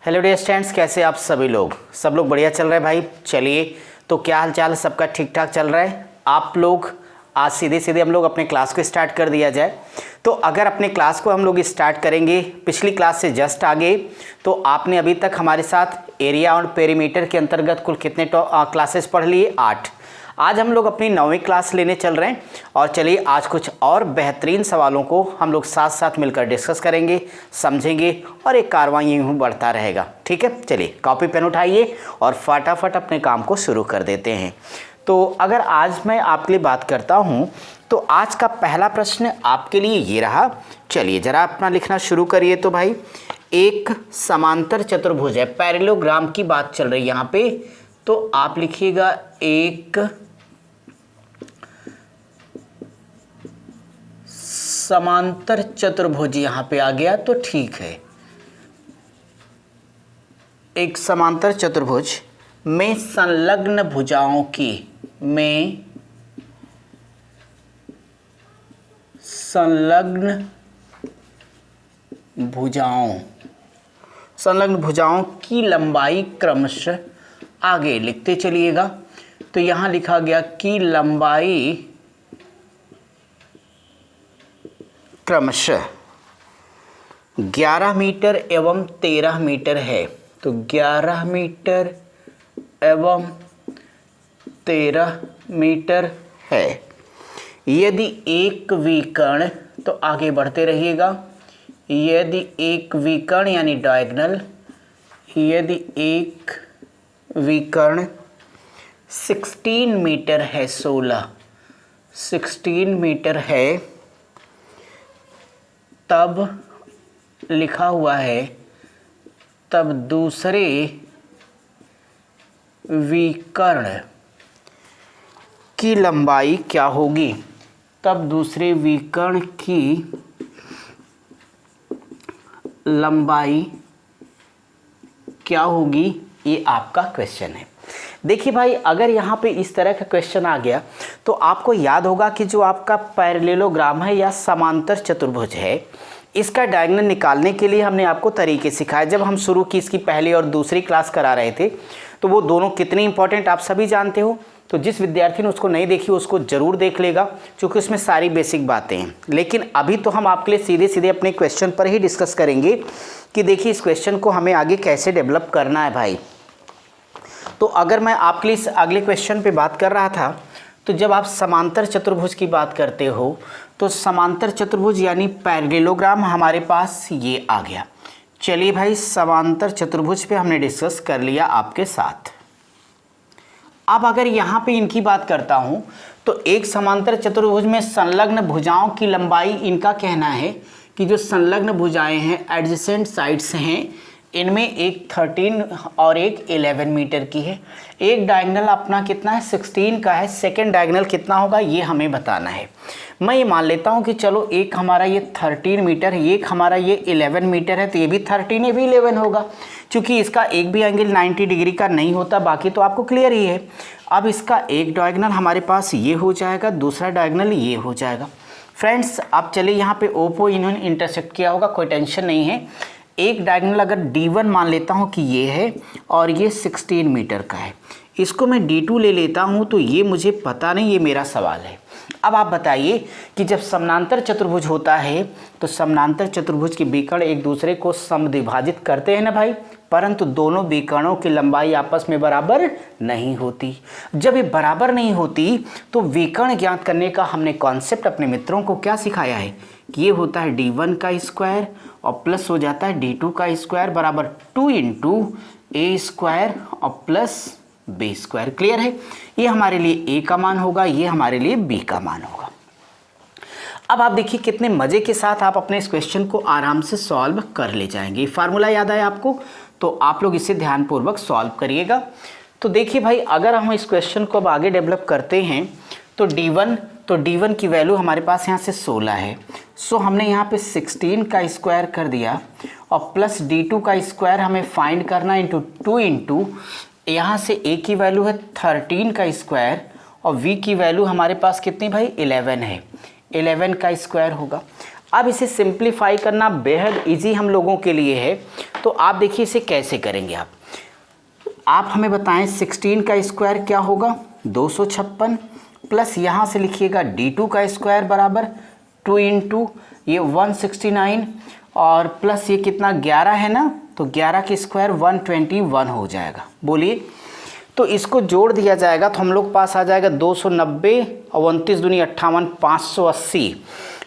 Hello dear students, कैसे आप सभी लोग? सब लोग बढ़िया चल रहा है भाई। चलिए, तो क्या हाल चाल है? सबका ठीक ठाक चल रहा है? आप लोग आज सीधे सीधे हम लोग अपने क्लास को स्टार्ट कर दिया जाए। तो अगर अपने क्लास को हम लोग स्टार्ट करेंगे पिछली क्लास से जस्ट आगे, तो आपने अभी तक हमारे साथ एरिया और पेरीमीटर के अंतर्गत कुल कितने क्लासेस पढ़ लिए? 8। आज हम लोग अपनी 9वीं क्लास लेने चल रहे हैं और चलिए आज कुछ और बेहतरीन सवालों को हम लोग साथ साथ मिलकर डिस्कस करेंगे, समझेंगे और एक कार्रवाई यूँ बढ़ता रहेगा। ठीक है, चलिए कॉपी पेन उठाइए और फटाफट अपने काम को शुरू कर देते हैं। तो अगर आज मैं आपके लिए बात करता हूँ तो आज का पहला प्रश्न आपके लिए ये रहा। चलिए ज़रा अपना लिखना शुरू करिए। तो भाई एक समांतर चतुर्भुज है, पैरेललोग्राम की बात चल रही है यहाँ पे, तो आप लिखिएगा एक समांतर चतुर्भुज। यहाँ पे आ गया तो ठीक है। एक समांतर चतुर्भुज में संलग्न भुजाओं की संलग्न भुजाओं की लंबाई क्रमशः, आगे लिखते चलिएगा। तो यहाँ लिखा गया कि लंबाई क्रमशः 11 मीटर एवं 13 मीटर है। तो 11 मीटर एवं 13 मीटर है। यदि एक विकर्ण, तो आगे बढ़ते रहिएगा, यदि एक विकर्ण यानी डायगोनल, यदि एक विकर्ण 16 मीटर है, 16 मीटर है, तब लिखा हुआ है, तब दूसरे विकर्ण की लंबाई क्या होगी? तब दूसरे विकर्ण की लंबाई क्या होगी? ये आपका क्वेश्चन है। देखिए भाई, अगर यहाँ पे इस तरह का क्वेश्चन आ गया तो आपको याद होगा कि जो आपका पैरेललोग्राम है या समांतर चतुर्भुज है, इसका डायगोनल निकालने के लिए हमने आपको तरीके सिखाए। जब हम शुरू की इसकी पहली और दूसरी क्लास करा रहे थे, तो वो दोनों कितनी इंपॉर्टेंट आप सभी जानते हो। तो जिस विद्यार्थी ने उसको नहीं देखी उसको ज़रूर देख लेगा, क्योंकि उसमें सारी बेसिक बातें हैं। लेकिन अभी तो हम आपके लिए सीधे सीधे अपने क्वेश्चन पर ही डिस्कस करेंगे कि देखिए इस क्वेश्चन को हमें आगे कैसे डेवलप करना है भाई। तो अगर मैं आपके लिए इस अगले क्वेश्चन पे बात कर रहा था, तो जब आप समांतर चतुर्भुज की बात करते हो तो समांतर चतुर्भुज यानी पैरेललोग्राम हमारे पास ये आ गया। चलिए भाई, समांतर चतुर्भुज पे हमने डिस्कस कर लिया आपके साथ। अब अगर यहाँ पे इनकी बात करता हूँ तो एक समांतर चतुर्भुज में संलग्न भुजाओं की लंबाई, इनका कहना है कि जो संलग्न भुजाएं हैं, एडजेसेंट साइड्स हैं, इनमें एक 13 और एक 11 मीटर की है। एक डायगोनल अपना कितना है? 16 का है। सेकंड डायगोनल कितना होगा ये हमें बताना है। मैं ये मान लेता हूँ कि चलो एक हमारा ये 13 मीटर है, एक हमारा ये 11 मीटर है, तो ये भी 13 ये भी 11 होगा, क्योंकि इसका एक भी एंगल 90 डिग्री का नहीं होता। बाकी तो आपको क्लियर ही है। अब इसका एक डायगोनल हमारे पास ये हो जाएगा, दूसरा डायगोनल ये हो जाएगा। फ्रेंड्स अब चलिए यहाँ पे ओपो इन्होंने इंटरसेक्ट किया होगा, कोई टेंशन नहीं है। एक डायगोनल अगर D1 मान लेता हूँ कि ये है और ये 16 मीटर का है, इसको मैं D2 ले लेता हूँ, तो ये मुझे पता नहीं, ये मेरा सवाल है। अब आप बताइए कि जब समांतर चतुर्भुज होता है तो समांतर चतुर्भुज के विकर्ण एक दूसरे को समद्विभाजित करते हैं ना भाई, परंतु दोनों विकर्णों की लंबाई आपस में बराबर नहीं होती। जब ये बराबर नहीं होती तो विकर्ण ज्ञात करने का हमने कॉन्सेप्ट अपने मित्रों को क्या सिखाया है कि ये होता है D1 का स्क्वायर और प्लस हो जाता है D2 का स्क्वायर बराबर 2 × A स्क्वायर और प्लस B स्क्वायर। क्लियर है? ये हमारे लिए A का मान होगा, ये हमारे लिए B का मान होगा। अब आप देखिए कितने मज़े के साथ आप अपने इस क्वेश्चन को आराम से सॉल्व कर ले जाएंगे। फार्मूला याद आया आपको? तो आप लोग इसे ध्यानपूर्वक सॉल्व करिएगा। तो देखिए भाई, अगर हम इस क्वेश्चन को अब आगे डेवलप करते हैं तो D1 की वैल्यू हमारे पास यहाँ से 16 है। सो हमने यहाँ पे 16 का स्क्वायर कर दिया और प्लस D2 का स्क्वायर हमें फाइंड करना इंटू 2 यहाँ से A की वैल्यू है 13 का स्क्वायर और V की वैल्यू हमारे पास कितनी भाई? 11 है। 11 का स्क्वायर होगा। अब इसे सिंप्लीफाई करना बेहद इजी हम लोगों के लिए है। तो आप देखिए इसे कैसे करेंगे। आप हमें बताएं 16 का स्क्वायर क्या होगा 256, प्लस यहाँ से लिखिएगा d2 का स्क्वायर बराबर 2 इंटू ये 169, और प्लस ये कितना 11 है ना, तो 11 के स्क्वायर 121 हो जाएगा। बोलिए, तो इसको जोड़ दिया जाएगा तो हम लोग पास आ जाएगा 290 और 29 दूनी 58, 580।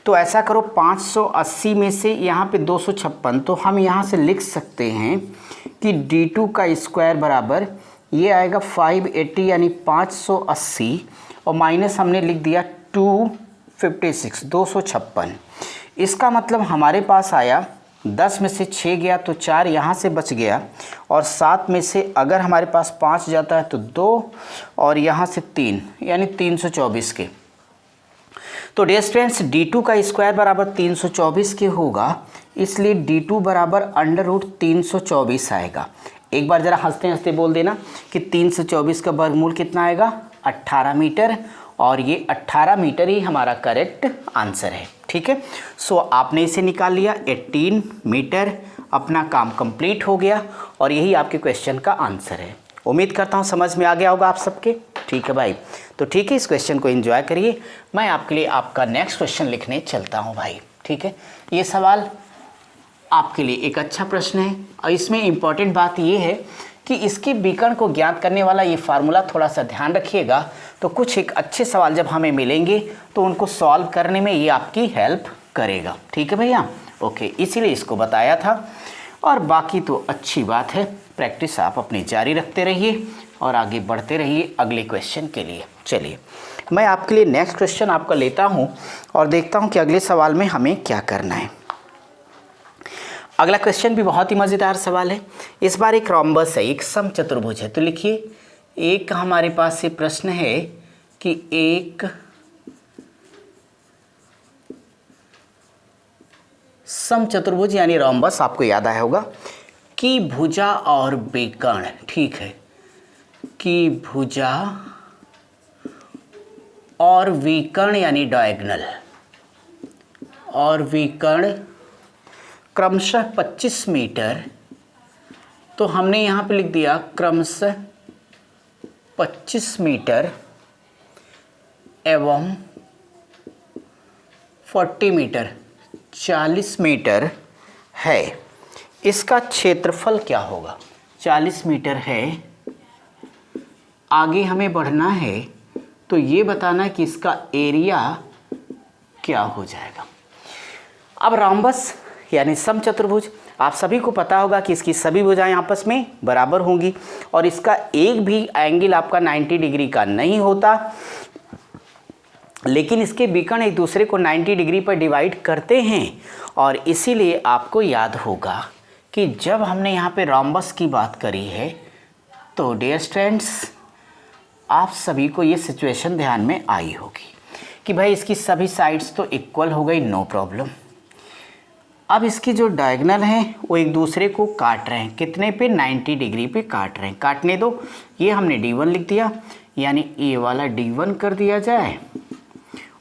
तो ऐसा करो 580 में से यहाँ पे 256, तो हम यहाँ से लिख सकते हैं कि d2 का स्क्वायर बराबर ये आएगा 580 यानी 580, और माइनस हमने लिख दिया 256 256। इसका मतलब हमारे पास आया 10 में से 6 गया तो 4 यहाँ से बच गया, और 7 में से अगर हमारे पास 5 जाता है तो 2, और यहाँ से 3 यानी 324 के। तो डियर स्टूडेंट्स d2 का स्क्वायर बराबर 324 के होगा, इसलिए d2 बराबर √324 आएगा। एक बार ज़रा हंसते हंसते बोल देना कि 324 का वर्गमूल कितना आएगा 18 मीटर, और ये 18 मीटर ही हमारा करेक्ट आंसर है। ठीक है, सो आपने इसे निकाल लिया 18 मीटर, अपना काम कंप्लीट हो गया, और यही आपके क्वेश्चन का आंसर है। उम्मीद करता हूँ समझ में आ गया होगा आप सबके। ठीक है भाई, तो ठीक है, इस क्वेश्चन को एंजॉय करिए। मैं आपके लिए आपका नेक्स्ट क्वेश्चन लिखने चलता हूँ भाई। ठीक है, ये सवाल आपके लिए एक अच्छा प्रश्न है, और इसमें इम्पॉर्टेंट बात ये है कि इसके विकर्ण को ज्ञात करने वाला ये फार्मूला थोड़ा सा ध्यान रखिएगा, तो कुछ एक अच्छे सवाल जब हमें मिलेंगे तो उनको सॉल्व करने में ये आपकी हेल्प करेगा। ठीक है भैया, ओके, इसीलिए इसको बताया था। और बाकी तो अच्छी बात है, प्रैक्टिस आप अपनी जारी रखते रहिए और आगे बढ़ते रहिए अगले क्वेश्चन के लिए। चलिए, मैं आपके लिए नेक्स्ट क्वेश्चन आपका लेता हूँ और देखता हूँ कि अगले सवाल में हमें क्या करना है। अगला क्वेश्चन भी बहुत ही मज़ेदार सवाल है। इस बार एक रोम्बस है, एक समचतुर्भुज है। तो लिखिए, एक हमारे पास ये प्रश्न है कि एक समचतुर्भुज यानी रोम्बस, आपको याद आया होगा कि भुजा और विकर्ण, ठीक है, कि भुजा और विकर्ण यानी डायगोनल, और विकर्ण क्रमशः 25 मीटर, तो हमने यहाँ पे लिख दिया क्रमशः 25 मीटर एवं 40 मीटर 40 मीटर है। इसका क्षेत्रफल क्या होगा? 40 मीटर है। आगे हमें बढ़ना है तो ये बताना है कि इसका एरिया क्या हो जाएगा। अब रोम्बस यानी समचतुर्भुज, आप सभी को पता होगा कि इसकी सभी भुजाएं आपस में बराबर होंगी, और इसका एक भी एंगल आपका 90 डिग्री का नहीं होता, लेकिन इसके विकर्ण एक दूसरे को 90 डिग्री पर डिवाइड करते हैं। और इसीलिए आपको याद होगा कि जब हमने यहाँ पे रोम्बस की बात करी है तो डियर स्टूडेंट्स आप सभी को ये सिचुएशन ध्यान में आई होगी कि भाई इसकी सभी साइड्स तो इक्वल हो गई, नो प्रॉब्लम। अब इसकी जो डायगोनल हैं वो एक दूसरे को काट रहे हैं, कितने पे? 90 डिग्री पे काट रहे हैं। काटने दो, ये हमने D1 लिख दिया, यानी ये वाला D1 कर दिया जाए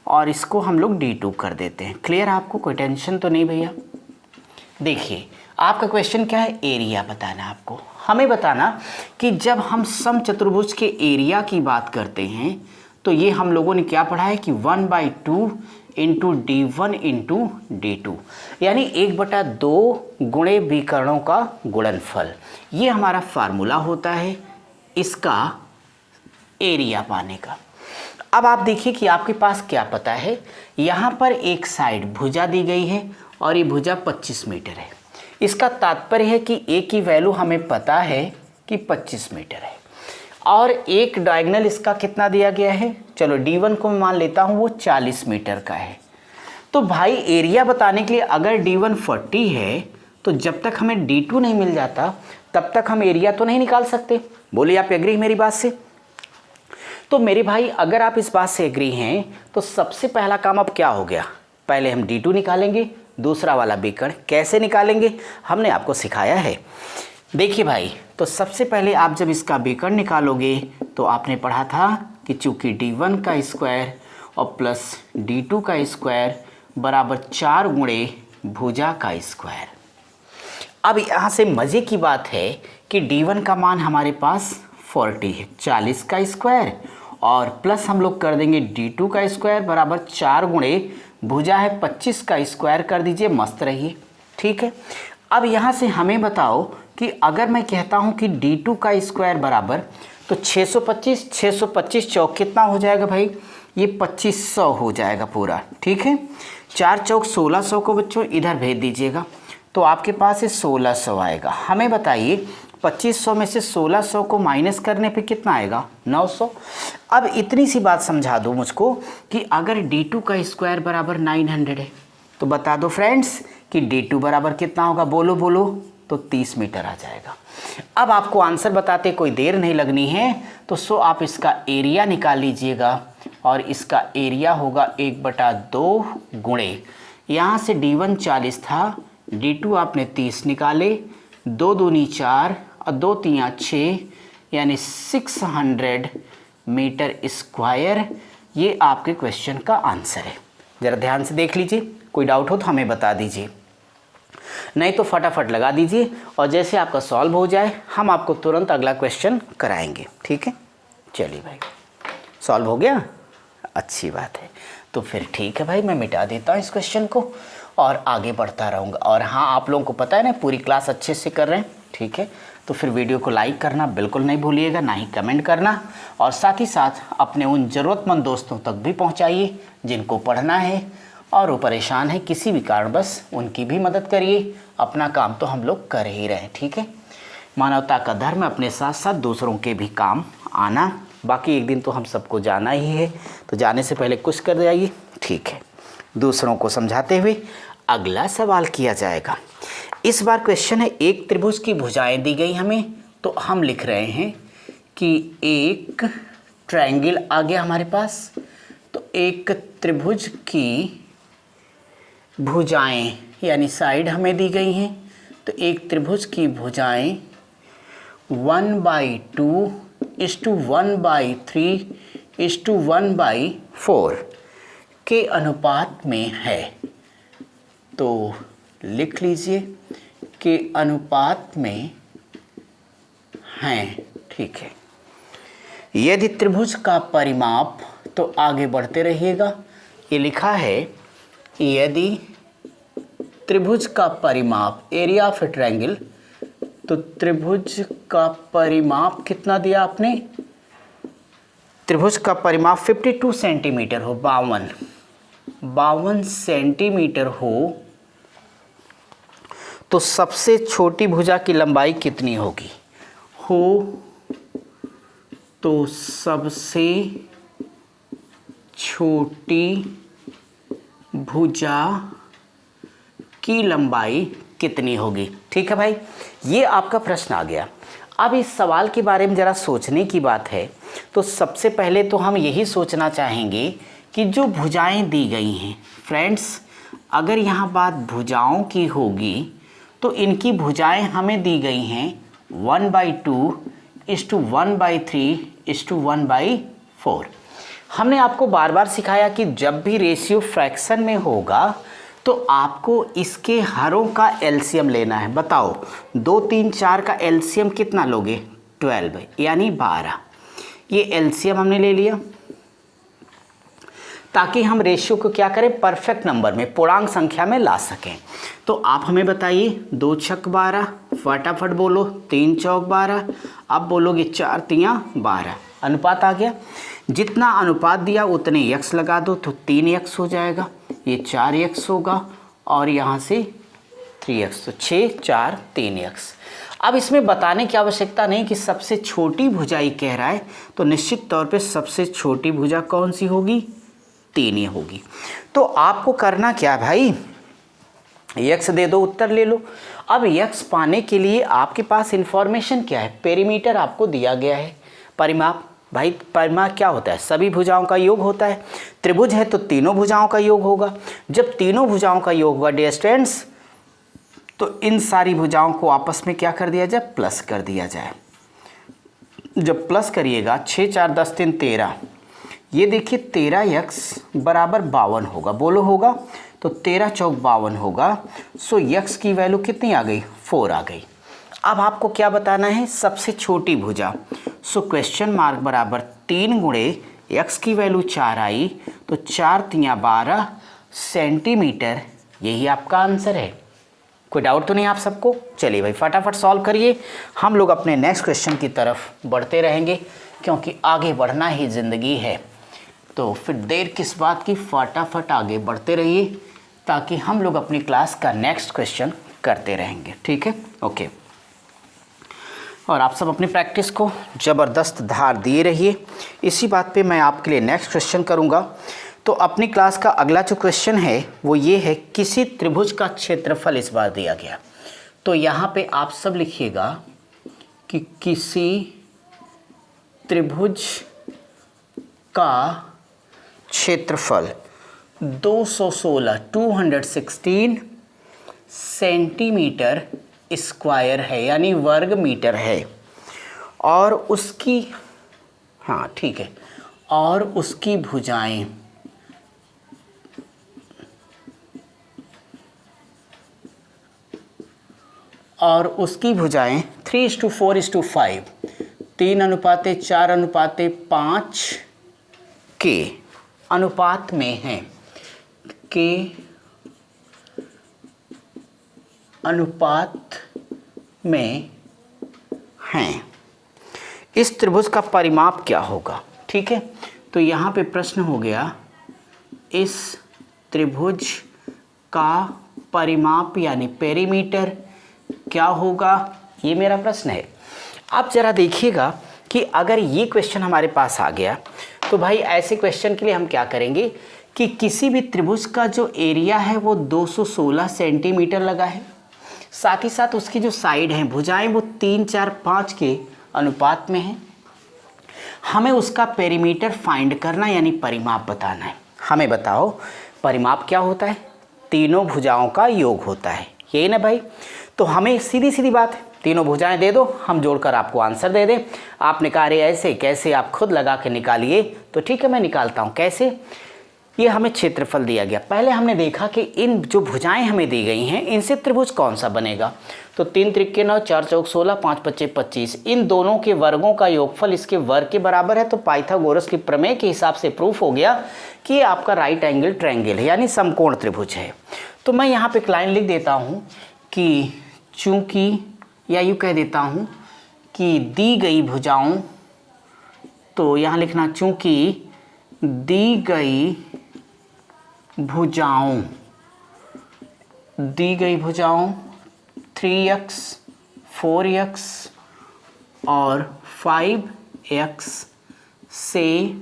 और इसको हम लोग D2 कर देते हैं। क्लियर? आपको कोई टेंशन तो नहीं भैया? देखिए, आपका क्वेश्चन क्या है? एरिया बताना। आपको हमें बताना कि जब हम समचतुर्भुज के एरिया की बात करते हैं तो ये हम लोगों ने क्या पढ़ा है कि 1/2 इंटू D1 इंटू D2, यानी 1/2 गुणे विकर्णों का गुणनफल, ये हमारा फार्मूला होता है इसका एरिया पाने का। अब आप देखिए कि आपके पास क्या पता है, यहाँ पर एक साइड भुजा दी गई है और ये भुजा 25 मीटर है। इसका तात्पर्य है कि ए की वैल्यू हमें पता है कि 25 मीटर है, और एक डायगोनल इसका कितना दिया गया है, चलो D1 को मैं मान लेता हूँ वो 40 मीटर का है। तो भाई एरिया बताने के लिए अगर D1 40 है तो जब तक हमें D2 नहीं मिल जाता तब तक हम एरिया तो नहीं निकाल सकते। बोलिए, आप एग्री मेरी बात से? तो मेरे भाई अगर आप इस बात से एग्री हैं तो सबसे पहला काम अब क्या हो गया, पहले हम D2 निकालेंगे, दूसरा वाला विकर्ण कैसे निकालेंगे हमने आपको सिखाया है। देखिए भाई, तो सबसे पहले आप जब इसका विकर्ण निकालोगे तो आपने पढ़ा था कि चूंकि D1 का स्क्वायर और प्लस D2 का स्क्वायर बराबर 4 गुणे भुजा का स्क्वायर। अब यहाँ से मज़े की बात है कि D1 का मान हमारे पास 40 है, 40 का स्क्वायर, और प्लस हम लोग कर देंगे D2 का स्क्वायर बराबर 4 गुणे भुजा है 25 का स्क्वायर कर दीजिए, मस्त रहिए। ठीक है, अब यहाँ से हमें बताओ कि अगर मैं कहता हूँ कि D2 का स्क्वायर बराबर, तो 625 चौक कितना हो जाएगा भाई, ये 2500 हो जाएगा पूरा। ठीक है, 4 चौक 1600 को बच्चों इधर भेज दीजिएगा, तो आपके पास ये 1600 आएगा। हमें बताइए 2500 में से 1600 को माइनस करने पे कितना आएगा, 900। अब इतनी सी बात समझा दो मुझको कि अगर D2 का स्क्वायर बराबर 900 है, तो बता दो फ्रेंड्स कि D2 बराबर कितना होगा, बोलो बोलो, तो 30 मीटर आ जाएगा। अब आपको आंसर बताते कोई देर नहीं लगनी है, तो आप इसका एरिया निकाल लीजिएगा, और इसका एरिया होगा 1/2 गुणे, यहाँ से D1 40 था, D2 आपने 30 निकाले, 2 दूनी 4 और 2 तियाँ 6, यानी 600 मीटर स्क्वायर। ये आपके क्वेश्चन का आंसर है। ज़रा ध्यान से देख लीजिए, कोई डाउट हो तो हमें बता दीजिए, नहीं तो फटाफट लगा दीजिए, और जैसे आपका सॉल्व हो जाए हम आपको तुरंत अगला क्वेश्चन कराएंगे। ठीक है, चलिए भाई, सॉल्व हो गया, अच्छी बात है। तो फिर ठीक है भाई, मैं मिटा देता हूँ इस क्वेश्चन को और आगे बढ़ता रहूँगा। और हाँ, आप लोगों को पता है ना पूरी क्लास अच्छे से कर रहे हैं। ठीक है, तो फिर वीडियो को लाइक करना बिल्कुल नहीं भूलिएगा, ना ही कमेंट करना, और साथ ही साथ अपने उन ज़रूरतमंद दोस्तों तक भी पहुँचाइए जिनको पढ़ना है और वो परेशान है किसी भी कारणवश, उनकी भी मदद करिए। अपना काम तो हम लोग कर ही रहे हैं। ठीक है, मानवता का धर्म अपने साथ साथ दूसरों के भी काम आना। बाकी एक दिन तो हम सबको जाना ही है, तो जाने से पहले कुछ कर जाइए। ठीक है, दूसरों को समझाते हुए अगला सवाल किया जाएगा। इस बार क्वेश्चन है, एक त्रिभुज की भुजाएं दी गई हमें, तो हम लिख रहे हैं कि एक ट्रायंगल आ गया हमारे पास, तो एक त्रिभुज की भुजाएं यानी साइड हमें दी गई हैं, तो एक त्रिभुज की भुजाएं 1/2 = 1/3 = 1/4 के अनुपात में है। तो लिख लीजिए के अनुपात में हैं। ठीक है, यदि त्रिभुज का परिमाप, तो आगे बढ़ते रहिएगा, ये लिखा है यदि त्रिभुज का परिमाप, एरिया ऑफ ए ट्रायंगल, तो त्रिभुज का परिमाप कितना दिया आपने, त्रिभुज का परिमाप 52 सेंटीमीटर हो, 52 सेंटीमीटर हो, तो सबसे छोटी भुजा की लंबाई कितनी होगी, तो सबसे छोटी भुजा की लंबाई कितनी होगी। ठीक है भाई, ये आपका प्रश्न आ गया। अब इस सवाल के बारे में ज़रा सोचने की बात है, तो सबसे पहले तो हम यही सोचना चाहेंगे कि जो भुजाएं दी गई हैं फ्रेंड्स, अगर यहाँ बात भुजाओं की होगी, तो इनकी भुजाएं हमें दी गई हैं 1/2 = 1/3 = 1/4। हमने आपको बार बार सिखाया कि जब भी रेशियो फ्रैक्शन में होगा तो आपको इसके हरों का एलसीएम लेना है। बताओ 2, 3, 4 का एलसीएम कितना लोगे, 12 यानी 12। ये एलसीएम हमने ले लिया ताकि हम रेशियो को क्या करें, परफेक्ट नंबर में, पूर्णांक संख्या में ला सकें। तो आप हमें बताइए 2 छक 12, फटाफट बोलो, 3 चौक 12, अब बोलोगे 4 तियाँ 12, अनुपात आ गया। जितना अनुपात दिया उतने x लगा दो, तो 3x हो जाएगा, ये 4x होगा, और यहाँ से 3x, तो 6, 4, 3x। अब इसमें बताने की आवश्यकता नहीं कि सबसे छोटी भुजा ही कह रहा है, तो निश्चित तौर पे सबसे छोटी भुजा कौन सी होगी, 3 ही होगी। तो आपको करना क्या भाई, x दे दो, उत्तर ले लो। अब x पाने के लिए आपके पास इंफॉर्मेशन क्या है, पेरीमीटर आपको दिया गया है। परिमाप, भाई परिमाप क्या होता है, सभी भुजाओं का योग होता है। त्रिभुज है तो तीनों भुजाओं का योग होगा। जब तीनों भुजाओं का योग होगा डियर स्टूडेंट्स, तो इन सारी भुजाओं को आपस में क्या कर दिया जाए, प्लस कर दिया जाए। जब प्लस करिएगा 6, 4, 10, 3, 13, ये देखिए 13x = 52 होगा, बोलो होगा। तो 13 चौक 52 होगा। सो यक्स की वैल्यू कितनी आ गई, 4 आ गई। अब आपको क्या बताना है, सबसे छोटी भुजा। सो क्वेश्चन मार्क बराबर 3 गुणे यक्स की वैल्यू 4 आई, तो 4 तियाँ 12 सेंटीमीटर, यही आपका आंसर है। कोई डाउट तो नहीं आप सबको? चलिए भाई फटाफट सॉल्व करिए, हम लोग अपने नेक्स्ट क्वेश्चन की तरफ बढ़ते रहेंगे, क्योंकि आगे बढ़ना ही ज़िंदगी है। तो फिर देर किस बात की, फटाफट आगे बढ़ते रहिए, ताकि हम लोग अपनी क्लास का नेक्स्ट क्वेश्चन करते रहेंगे। ठीक है, ओके। और आप सब अपनी प्रैक्टिस को ज़बरदस्त धार दिए रहिए। इसी बात पे मैं आपके लिए नेक्स्ट क्वेश्चन करूँगा। तो अपनी क्लास का अगला जो क्वेश्चन है वो ये है, किसी त्रिभुज का क्षेत्रफल इस बार दिया गया। तो यहाँ पे आप सब लिखिएगा कि किसी त्रिभुज का क्षेत्रफल 216 सेंटीमीटर स्क्वायर है, यानी वर्ग मीटर है, और उसकी, हाँ ठीक है, और उसकी भुजाएं और उसकी भुजाएं 3:4:5 3:4:5 के अनुपात में हैं, के अनुपात में हैं। इस त्रिभुज का परिमाप क्या होगा? ठीक है, तो यहाँ पे प्रश्न हो गया, इस त्रिभुज का परिमाप यानी पेरीमीटर क्या होगा, ये मेरा प्रश्न है। आप ज़रा देखिएगा कि अगर ये क्वेश्चन हमारे पास आ गया तो भाई ऐसे क्वेश्चन के लिए हम क्या करेंगे कि किसी भी त्रिभुज का जो एरिया है वो 216 सेंटीमीटर लगा है, साथ ही साथ उसकी जो साइड हैं भुजाएं वो 3, 4, 5 के अनुपात में हैं। हमें उसका पेरीमीटर फाइंड करना यानी परिमाप बताना है। हमें बताओ परिमाप क्या होता है? तीनों भुजाओं का योग होता है, यही ना भाई। तो हमें सीधी सीधी बात है, तीनों भुजाएं दे दो, हम जोड़कर आपको आंसर दे दें। आपने कहा अरे ऐसे कैसे, आप खुद लगा के निकालिए। तो ठीक है मैं निकालता हूँ। कैसे? ये हमें क्षेत्रफल दिया गया। पहले हमने देखा कि इन जो भुजाएं हमें दी गई हैं इनसे त्रिभुज कौन सा बनेगा। तो 3 त्रिक 9, 4 चौक 16, 5 पच्चे 25, इन दोनों के वर्गों का योगफल इसके वर्ग के बराबर है। तो पाइथागोरस की प्रमेय के हिसाब से प्रूफ हो गया कि आपका राइट एंगल ट्रायंगल है, यानी समकोण त्रिभुज है। तो मैं यहाँ पे एक लाइन लिख देता हूँ कि चूँकि, या यूँ कह देता हूँ कि दी गई भुजाओं, तो यहाँ लिखना चूँकि दी गई भुजाओं 3x, 4x और 5x से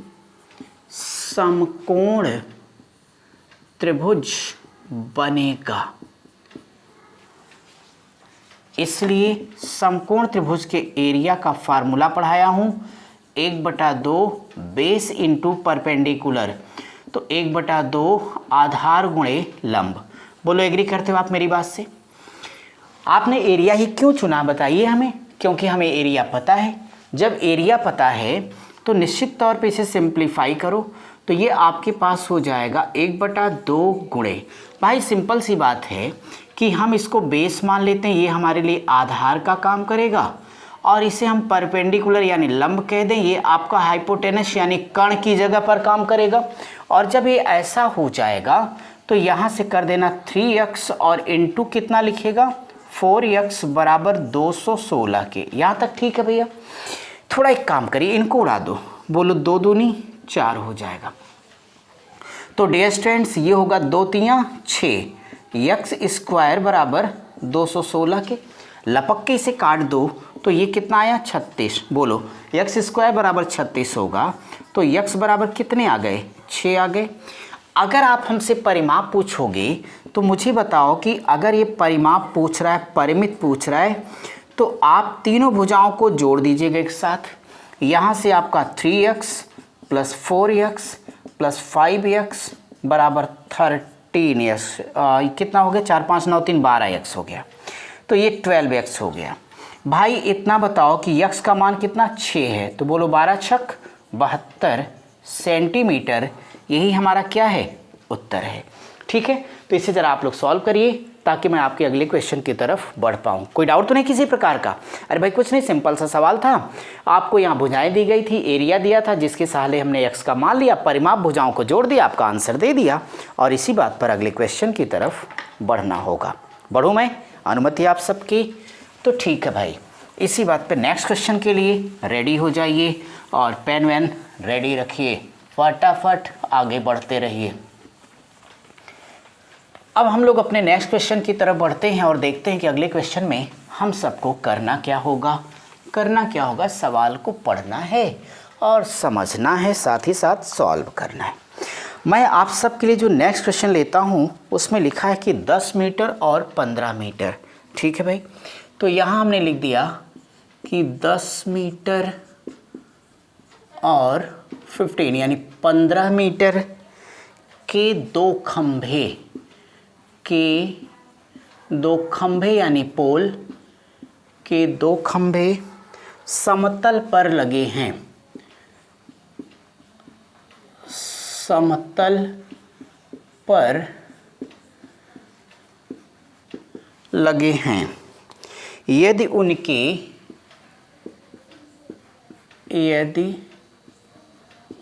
समकोण त्रिभुज बनेगा। इसलिए समकोण त्रिभुज के एरिया का फार्मूला पढ़ाया हूँ, 1/2 बेस इंटू परपेंडिकुलर, तो 1/2 आधार गुणे लंब। बोलो एग्री करते हो आप मेरी बात से? आपने एरिया ही क्यों चुना बताइए हमें? क्योंकि हमें एरिया पता है। जब एरिया पता है तो निश्चित तौर पे इसे सिंप्लीफाई करो, तो ये आपके पास हो जाएगा 1/2 गुणे, भाई सिंपल सी बात है कि हम इसको बेस मान लेते हैं, ये हमारे लिए आधार का काम करेगा, और इसे हम परपेंडिकुलर यानी लंब कह दें, ये आपका हाइपोटेनस यानी कर्ण की जगह पर काम करेगा। और जब ये ऐसा हो जाएगा तो यहाँ से कर देना 3x और इंटू कितना लिखेगा 4x बराबर 216 के। यहाँ तक ठीक है भैया? थोड़ा एक काम करिए, इनको उड़ा दो, बोलो 2 दूनी 4 हो जाएगा। तो डियर स्टूडेंट्स ये होगा 2 तियाँ 6, x स्क्वायर बराबर 216 के। लपक के इसे काट दो तो ये कितना आया 36। बोलो x स्क्वायर बराबर 36 होगा, तो x बराबर कितने आ गए 6 आ गए। अगर आप हमसे परिमाप पूछोगे तो मुझे बताओ कि अगर ये परिमाप पूछ रहा है, परिमित पूछ रहा है, तो आप तीनों भुजाओं को जोड़ दीजिएगा एक साथ। यहाँ से आपका 3x plus 4x plus 5x बराबर 13x, कितना हो गया 4, 5, 9, 3, 12x हो गया। तो ये 12x हो गया। भाई इतना बताओ कि x का मान कितना 6 है, तो बोलो 12 छक 72 सेंटीमीटर, यही हमारा क्या है उत्तर है। ठीक है, तो इसे ज़रा आप लोग सॉल्व करिए ताकि मैं आपके अगले क्वेश्चन की तरफ बढ़ पाऊँ। कोई डाउट तो नहीं किसी प्रकार का? अरे भाई कुछ नहीं, सिंपल सा सवाल था। आपको यहाँ भुजाएं दी गई थी, एरिया दिया था जिसके सहारे हमने एक्स का मान लिया, परिमाप भुजाओं को जोड़ दिया, आपका आंसर दे दिया और इसी बात पर अगले क्वेश्चन की तरफ बढ़ना होगा। बढ़ूँ मैं? अनुमति आप सबकी? तो ठीक है भाई, इसी बात पर नेक्स्ट क्वेश्चन के लिए रेडी हो जाइए और पेन वैन रेडी रखिए, फटाफट आगे बढ़ते रहिए। अब हम लोग अपने नेक्स्ट क्वेश्चन की तरफ बढ़ते हैं और देखते हैं कि अगले क्वेश्चन में हम सबको करना क्या होगा। सवाल को पढ़ना है और समझना है, साथ ही साथ सॉल्व करना है। मैं आप सबके लिए जो नेक्स्ट क्वेश्चन लेता हूँ उसमें लिखा है कि 10 मीटर और 15 मीटर। ठीक है भाई, तो यहाँ हमने लिख दिया कि 10 मीटर और 15 यानी 15 मीटर के दो खंभे यानी पोल के दो खंभे समतल पर लगे हैं। समतल पर लगे हैं यदि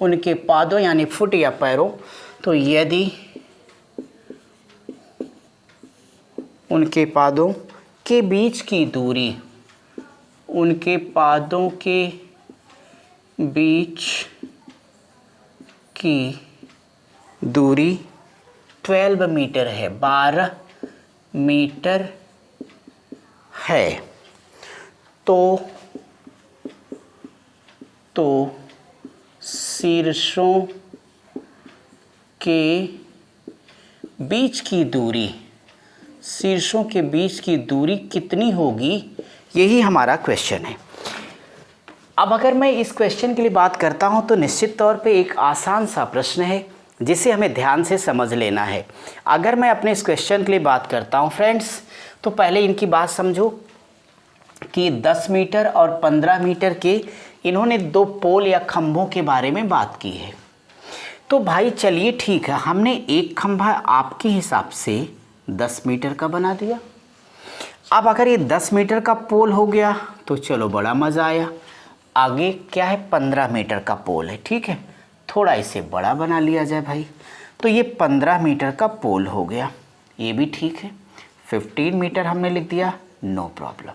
उनके पादों यानी फुट या पैरों, तो यदि उनके पादों के बीच की दूरी, उनके पादों के बीच की दूरी 12 मीटर है, 12 मीटर है, तो शीर्षों के बीच की दूरी कितनी होगी, यही हमारा क्वेश्चन है। अब अगर मैं इस क्वेश्चन के लिए बात करता हूं तो निश्चित तौर पे एक आसान सा प्रश्न है जिसे हमें ध्यान से समझ लेना है। अगर मैं अपने इस क्वेश्चन के लिए बात करता हूं फ्रेंड्स, तो पहले इनकी बात समझो कि 10 मीटर और 15 मीटर के इन्होंने दो पोल या खंभों के बारे में बात की है। तो भाई चलिए ठीक है, हमने एक खंभा आपके हिसाब से 10 मीटर का बना दिया। अब अगर ये 10 मीटर का पोल हो गया तो चलो बड़ा मज़ा आया। आगे क्या है, 15 मीटर का पोल है। ठीक है, थोड़ा इसे बड़ा बना लिया जाए भाई, तो ये 15 मीटर का पोल हो गया, ये भी ठीक है। 15 मीटर हमने लिख दिया, नो प्रॉब्लम।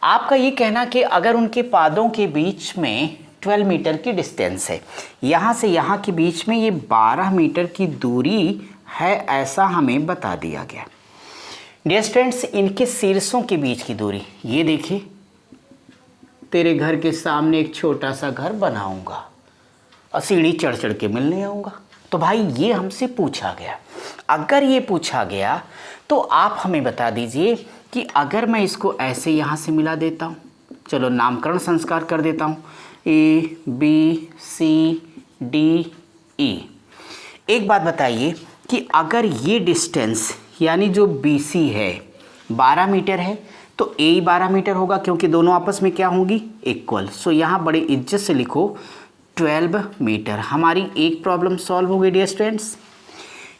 आपका ये कहना कि अगर उनके पादों के बीच में 12 मीटर की डिस्टेंस है, यहाँ से यहाँ के बीच में ये 12 मीटर की दूरी है, ऐसा हमें बता दिया गया। डियर स्टूडेंट्स, इनके शीर्षों के बीच की दूरी, ये देखिए, तेरे घर के सामने एक छोटा सा घर बनाऊंगा और सीढ़ी चढ़ चढ़ के मिलने आऊँगा। तो भाई ये हमसे पूछा गया। अगर ये पूछा गया तो आप हमें बता दीजिए कि अगर मैं इसको ऐसे यहाँ से मिला देता हूँ, चलो नामकरण संस्कार कर देता हूँ, ABCDE। एक बात बताइए कि अगर ये डिस्टेंस यानी जो BC है 12 मीटर है, तो A 12 मीटर होगा क्योंकि दोनों आपस में क्या होंगी, इक्वल। सो यहाँ बड़े इज्जत से लिखो 12 मीटर। हमारी एक प्रॉब्लम सॉल्व हो गई डियर स्टूडेंट्स।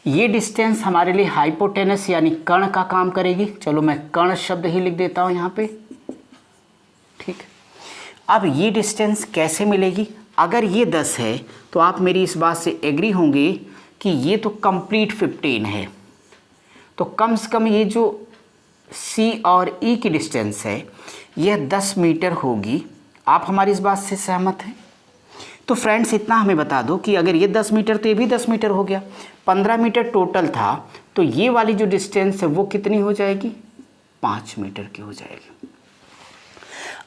ये डिस्टेंस हमारे लिए हाइपोटेनस यानी कर्ण का काम करेगी। चलो मैं कर्ण शब्द ही लिख देता हूँ यहाँ पे। ठीक, अब ये डिस्टेंस कैसे मिलेगी? अगर ये 10 है तो आप मेरी इस बात से एग्री होंगे कि ये तो कंप्लीट 15 है, तो कम से कम ये जो C और E की डिस्टेंस है यह 10 मीटर होगी। आप हमारी इस बात से सहमत हैं? तो फ्रेंड्स इतना हमें बता दो कि अगर ये 10 मीटर तो ये भी 10 मीटर हो गया, 15 मीटर टोटल था, तो ये वाली जो डिस्टेंस है वो कितनी हो जाएगी, 5 मीटर की हो जाएगी।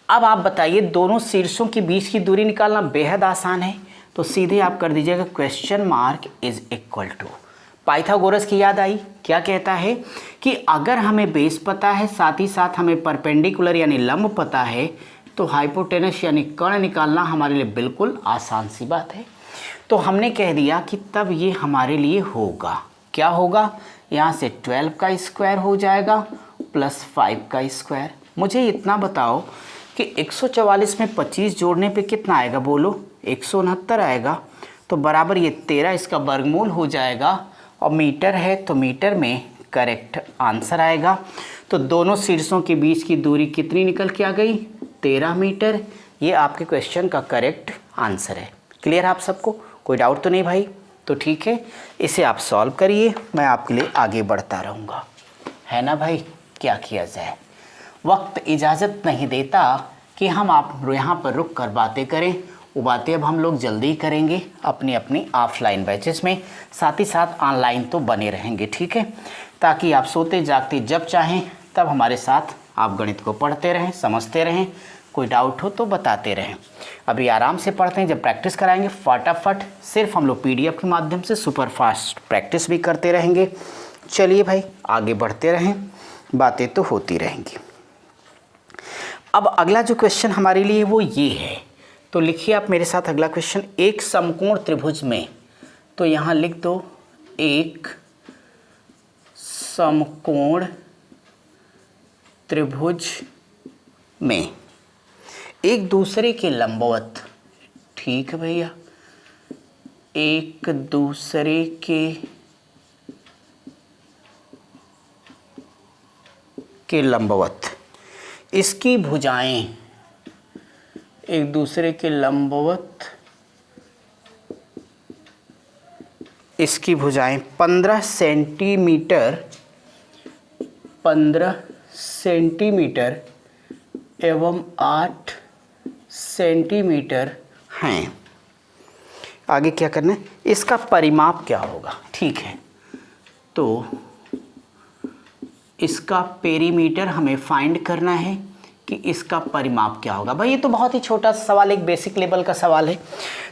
अब आप बताइए, दोनों शीर्षों के बीच की दूरी निकालना बेहद आसान है, तो सीधे आप कर दीजिएगा question mark is equal to. Pythagoras की याद आई, क्या कहता है कि अगर हमें बेस पता है, साथ ही साथ हमें परपेंडिकुलर यानी लंब पता है, तो हाइपोटेनस यानी कर्ण निकालना हमारे लिए बिल्कुल आसान सी बात है। तो हमने कह दिया कि तब ये हमारे लिए होगा, क्या होगा, यहाँ से 12 का स्क्वायर हो जाएगा प्लस 5 का स्क्वायर। मुझे इतना बताओ कि 144 में 25 जोड़ने पे कितना आएगा, बोलो, 169 आएगा। तो बराबर ये 13 इसका वर्गमूल हो जाएगा और मीटर है तो मीटर में करेक्ट आंसर आएगा। तो दोनों शीर्षों के बीच की दूरी कितनी निकल के आ गई? 13 मीटर। ये आपके क्वेश्चन का करेक्ट आंसर है। क्लियर आप सबको? कोई डाउट तो नहीं भाई? तो ठीक है, इसे आप सॉल्व करिए, मैं आपके लिए आगे बढ़ता रहूँगा, है ना भाई? क्या किया जाए, वक्त इजाज़त नहीं देता कि हम आप यहाँ पर रुक कर बातें करें। वो बातें अब हम लोग जल्दी करेंगे अपनी अपनी ऑफलाइन बैचेस में, साथ ही साथ ऑनलाइन तो बने रहेंगे, ठीक है? ताकि आप सोते जागते जब चाहें तब हमारे साथ आप गणित को पढ़ते रहें, समझते रहें, कोई डाउट हो तो बताते रहें। अभी आराम से पढ़ते हैं, जब प्रैक्टिस कराएंगे फटाफट, सिर्फ हम लोग PDF के माध्यम से सुपर फास्ट प्रैक्टिस भी करते रहेंगे। चलिए भाई आगे बढ़ते रहें, बातें तो होती रहेंगी। अब अगला जो क्वेश्चन हमारे लिए वो ये है, तो लिखिए आप मेरे साथ अगला क्वेश्चन। एक समकोण त्रिभुज में, तो यहाँ लिख दो एक समकोण त्रिभुज में एक दूसरे के लंबवत, ठीक है भैया, एक दूसरे के लंबवत, इसकी भुजाएं एक दूसरे के लंबवत, इसकी भुजाएं 15 सेंटीमीटर एवं 8 सेंटीमीटर हैं। आगे क्या करना है, इसका परिमाप क्या होगा? ठीक है, तो इसका पेरीमीटर हमें फाइंड करना है कि इसका परिमाप क्या होगा। भाई ये तो बहुत ही छोटा सवाल, एक बेसिक लेवल का सवाल है,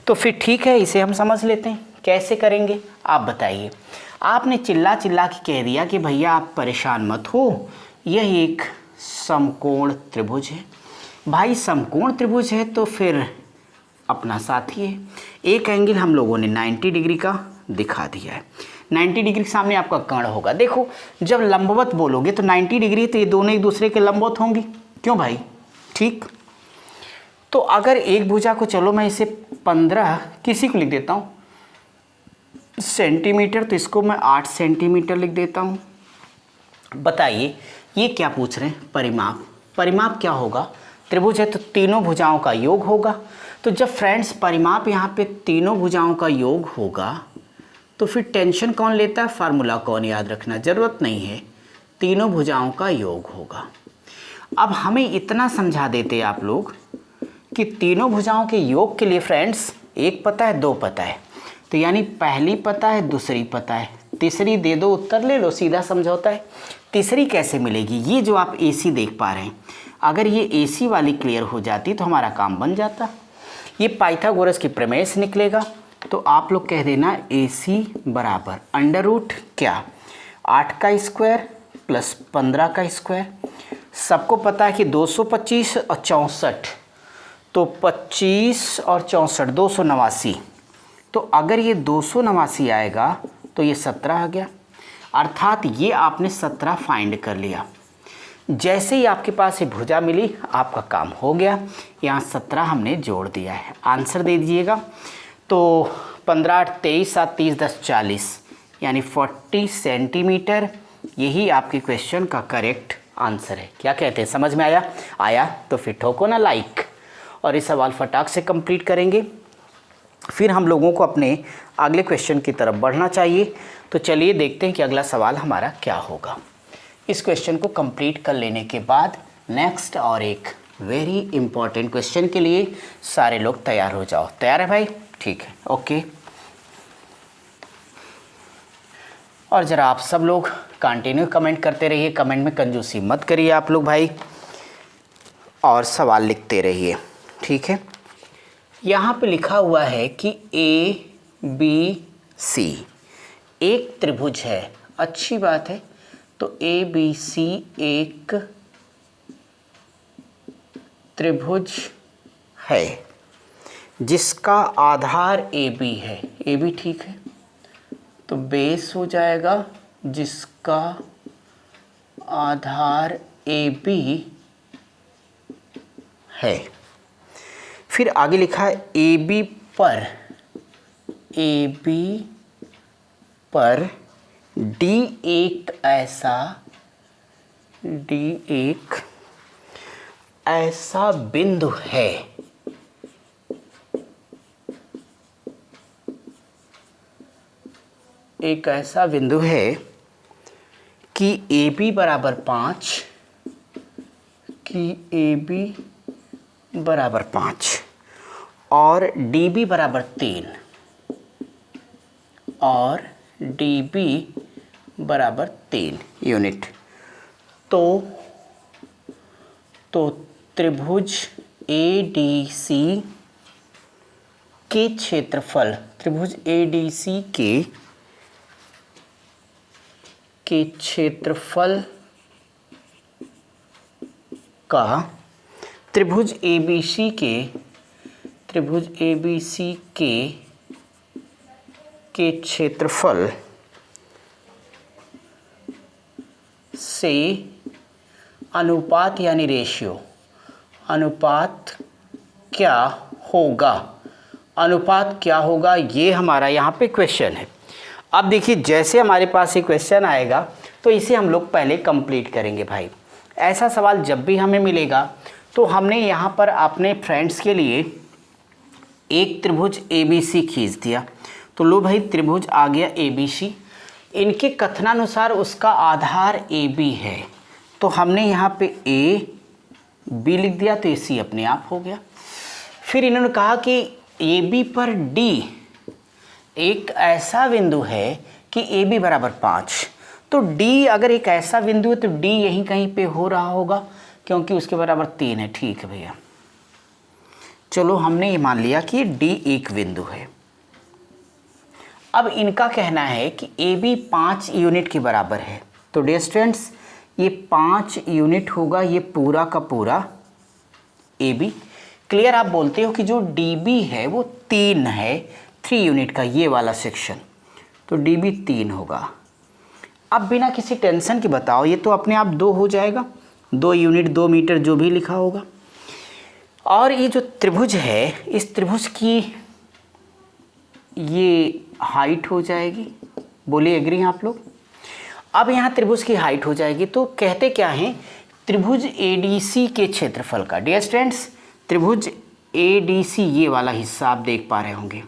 तो फिर ठीक है इसे हम समझ लेते हैं। कैसे करेंगे आप बताइए? आपने चिल्ला चिल्ला के कह दिया कि भैया आप परेशान मत हो, यह एक समकोण त्रिभुज है। भाई समकोण त्रिभुज है तो फिर अपना साथी है। एक एंगल हम लोगों ने 90 डिग्री का दिखा दिया है, 90 डिग्री के सामने आपका कर्ण होगा। देखो जब लंबवत बोलोगे तो 90 डिग्री, तो ये दोनों एक दूसरे के लंबवत होंगे, क्यों भाई? ठीक, तो अगर एक भुजा को, चलो मैं इसे 15 किसी को लिख देता हूँ सेंटीमीटर, तो इसको मैं 8 सेंटीमीटर लिख देता हूँ। बताइए ये क्या पूछ रहे हैं? परिमाप। परिमाप क्या होगा? त्रिभुज है तो तीनों भुजाओं का योग होगा। तो जब फ्रेंड्स परिमाप यहाँ पे तीनों भुजाओं का योग होगा तो फिर टेंशन कौन लेता है? फार्मूला कौन याद रखना ज़रूरत नहीं है, तीनों भुजाओं का योग होगा। अब हमें इतना समझा देते आप लोग कि तीनों भुजाओं के योग के लिए फ्रेंड्स एक पता है, दो पता है, तो यानी पहली पता है, दूसरी पता है, तीसरी दे दो, उत्तर ले लो, सीधा समझौता है। तीसरी कैसे मिलेगी? ये जो आप AC देख पा रहे हैं, अगर ये AC वाली क्लियर हो जाती तो हमारा काम बन जाता। ये पाइथागोरस की प्रमेय से निकलेगा, तो आप लोग कह देना AC बराबर अंडर रूट क्या, 8 का स्क्वायर प्लस 15 का स्क्वायर। सबको पता है कि 225 और 64, तो 25 और 64 289, तो अगर ये 289 आएगा तो ये 17 आ गया, अर्थात ये आपने 17 फाइंड कर लिया। जैसे ही आपके पास ये भुजा मिली आपका काम हो गया, यहाँ 17 हमने जोड़ दिया है। आंसर दे दीजिएगा, तो 15 8 23 7 30 10 40 यानी 40 सेंटीमीटर, यही आपके क्वेश्चन का करेक्ट आंसर है। क्या कहते हैं, समझ में आया? आया तो फिर ठोको ना लाइक, और इस सवाल फटाक से कंप्लीट करेंगे, फिर हम लोगों को अपने अगले क्वेश्चन की तरफ बढ़ना चाहिए। तो चलिए देखते हैं कि अगला सवाल हमारा क्या होगा। इस क्वेश्चन को कंप्लीट कर लेने के बाद नेक्स्ट और एक वेरी इंपॉर्टेंट क्वेश्चन के लिए सारे लोग तैयार हो जाओ। तैयार है भाई? ठीक है, ओके। और ज़रा आप सब लोग कंटिन्यू कमेंट करते रहिए, कमेंट में कंजूसी मत करिए आप लोग भाई, और सवाल लिखते रहिए, ठीक है। यहाँ पे लिखा हुआ है कि ABC एक त्रिभुज है, अच्छी बात है। तो ABC एक त्रिभुज है जिसका आधार AB है, AB ठीक है, तो बेस हो जाएगा जिसका आधार AB है। फिर आगे लिखा है AB पर डी एक ऐसा बिंदु है एक ऐसा बिंदु है कि AB बराबर 5 और DB बराबर 3 यूनिट। तो त्रिभुज ADC के क्षेत्रफल के क्षेत्रफल का त्रिभुज ABC के क्षेत्रफल से अनुपात यानी रेशियो अनुपात क्या होगा ये हमारा यहाँ पे क्वेश्चन है। अब देखिए जैसे हमारे पास ये क्वेश्चन आएगा तो इसे हम लोग पहले कंप्लीट करेंगे भाई। ऐसा सवाल जब भी हमें मिलेगा तो हमने यहाँ पर अपने फ्रेंड्स के लिए एक त्रिभुज ABC खींच दिया। तो लो भाई त्रिभुज आ गया ABC, इनके कथनानुसार उसका आधार AB है, तो हमने यहाँ पे AB लिख दिया तो AC अपने आप हो गया। फिर इन्होंने कहा कि AB पर D एक ऐसा बिंदु है कि AB बराबर 5, तो D अगर एक ऐसा बिंदु है तो D यहीं कहीं पे हो रहा होगा क्योंकि उसके बराबर 3 है। ठीक है भैया, चलो हमने ये मान लिया कि D एक बिंदु है। अब इनका कहना है कि AB 5 यूनिट के बराबर है, तो डियर स्टूडेंट्स ये 5 यूनिट होगा ये पूरा का पूरा AB। क्लियर, आप बोलते हो कि जो DB है वो 3 है, 3 यूनिट का ये वाला सेक्शन, तो DB 3 होगा। अब बिना किसी टेंशन के बताओ, ये तो अपने आप 2 हो जाएगा, 2 यूनिट 2 मीटर जो भी लिखा होगा। और ये जो त्रिभुज है इस त्रिभुज की ये हाइट हो जाएगी, बोलिए एग्री हैं आप लोग। अब यहाँ त्रिभुज की हाइट हो जाएगी, तो कहते क्या हैं त्रिभुज ADC के क्षेत्रफल का। डियर स्टूडेंट्स त्रिभुज ADC ये वाला हिस्सा आप देख पा रहे होंगे,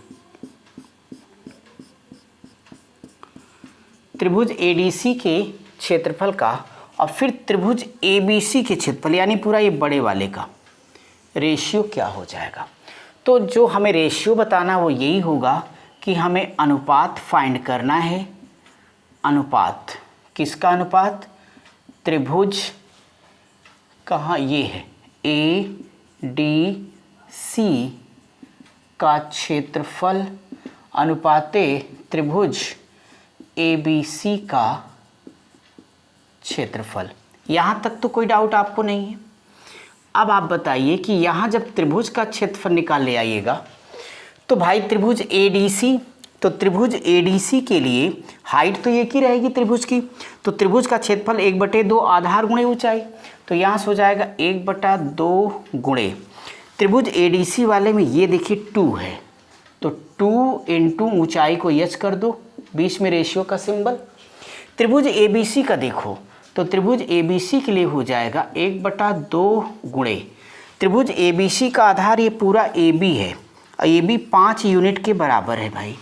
त्रिभुज ADC के क्षेत्रफल का और फिर त्रिभुज ABC के क्षेत्रफल यानी पूरा ये बड़े वाले का रेशियो क्या हो जाएगा। तो जो हमें रेशियो बताना वो यही होगा कि हमें अनुपात फाइंड करना है। अनुपात किसका अनुपात, त्रिभुज कहाँ ये है ADC का क्षेत्रफल अनुपाते त्रिभुज ABC का क्षेत्रफल। यहाँ तक तो कोई डाउट आपको नहीं है। अब आप बताइए कि यहाँ जब त्रिभुज का क्षेत्रफल निकाल ले आइएगा तो भाई त्रिभुज ADC, तो त्रिभुज ADC के लिए हाइट तो एक ही रहेगी त्रिभुज की, तो त्रिभुज का क्षेत्रफल 1/2 आधार गुणे ऊंचाई, तो यहाँ से हो जाएगा 1/2 गुणे त्रिभुज ADC वाले में ये देखिए 2 है, तो 2 × ऊंचाई को h कर दो, बीच में रेशियो का सिंबल। त्रिभुज ABC का देखो, तो त्रिभुज ABC के लिए हो जाएगा 1/2 गुणे त्रिभुज ABC का आधार ये पूरा AB है, AB 5 यूनिट के बराबर है भाई,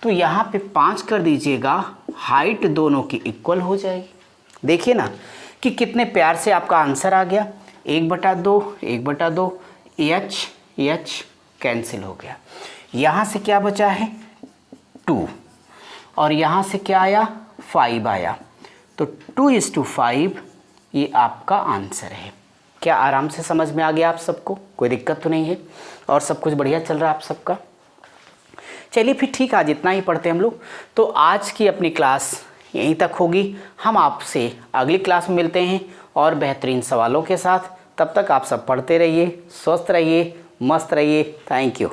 तो यहाँ पे 5 कर दीजिएगा, हाइट दोनों की इक्वल हो जाएगी। देखिए ना कि कितने प्यार से आपका आंसर आ गया, 1/2 h कैंसिल हो गया। यहाँ से क्या बचा है 2 और यहाँ से क्या आया 5 आया, तो 2:5 ये आपका आंसर है। क्या आराम से समझ में आ गया आप सबको, कोई दिक्कत तो नहीं है और सब कुछ बढ़िया चल रहा है आप सबका। चलिए फिर ठीक, आज इतना ही पढ़ते हम लोग, तो आज की अपनी क्लास यहीं तक होगी। हम आपसे अगली क्लास में मिलते हैं और बेहतरीन सवालों के साथ। तब तक आप सब पढ़ते रहिए, स्वस्थ रहिए, मस्त रहिए। Thank you.